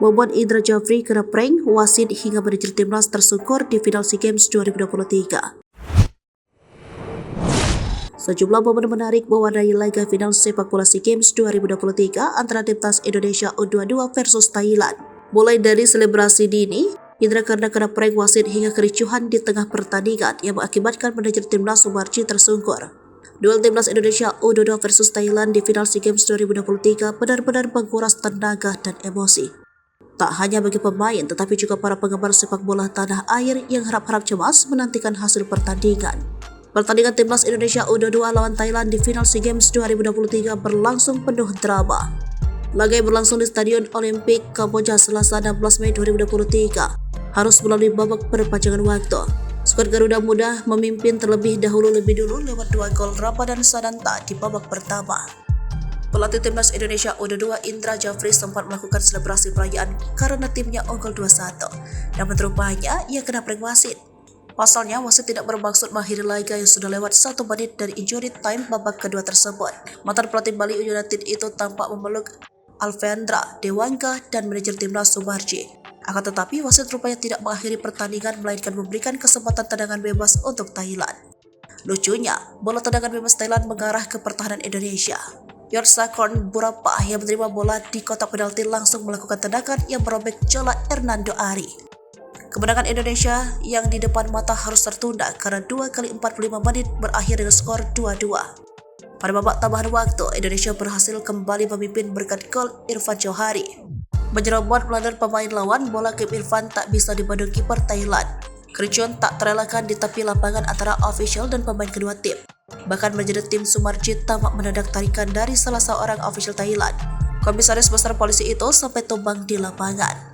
Muhammad Indra Jafri kena prank wasit hingga manajer timnas tersungkur di final SEA Games 2023. Sejumlah momen menarik mewarnai laga final sepak bola SEA Games 2023 antara timnas Indonesia U22 versus Thailand. Mulai dari selebrasi dini, Indra karena kena prank wasit hingga kericuhan di tengah pertandingan yang mengakibatkan manajer timnas Sumarji tersungkur. Duel timnas Indonesia U22 versus Thailand di final SEA Games 2023 benar-benar menguras tenaga dan emosi. Tak hanya bagi pemain, tetapi juga para penggemar sepak bola tanah air yang harap-harap cemas menantikan hasil pertandingan. Pertandingan timnas Indonesia U22 lawan Thailand di final SEA Games 2023 berlangsung penuh drama. Laga yang berlangsung di Stadion Olimpik Kamboja Selasa 16 Mei 2023 harus melalui babak perpanjangan waktu. Skuad Garuda Muda memimpin terlebih dahulu lewat 2 gol Ramadan Sananta di babak pertama. Pelatih timnas Indonesia U22 Indra Jafri sempat melakukan selebrasi perayaan karena timnya unggul 2-1. Namun rupanya ia kena prank wasit. Pasalnya wasit tidak bermaksud mengakhiri laga yang sudah lewat 1 menit dari injury time babak kedua tersebut. Mantan pelatih Bali United itu tampak memeluk Alvendra Dewangga dan manajer timnas Sumarji. Akan tetapi wasit rupanya tidak mengakhiri pertandingan melainkan memberikan kesempatan tendangan bebas untuk Thailand. Lucunya, bola tendangan bebas Thailand mengarah ke pertahanan Indonesia. Yorsakorn Burapa yang menerima bola di kotak penalti langsung melakukan tendangan yang merobek jala Hernando Ari. Kemenangan Indonesia yang di depan mata harus tertunda karena 2 kali 45 menit berakhir dengan skor 2-2. Pada babak tambahan waktu, Indonesia berhasil kembali memimpin berkat gol Irfan Johari. Menjerobot blunder pemain lawan, bola Kim Irfan tak bisa dibendung kiper Thailand. Kericuan tak terelakkan di tepi lapangan antara official dan pemain kedua tim. Bahkan manajer tim Sumarji tamak mendadak tarikan dari salah seorang official Thailand. Komisaris besar polisi itu sampai tumbang di lapangan.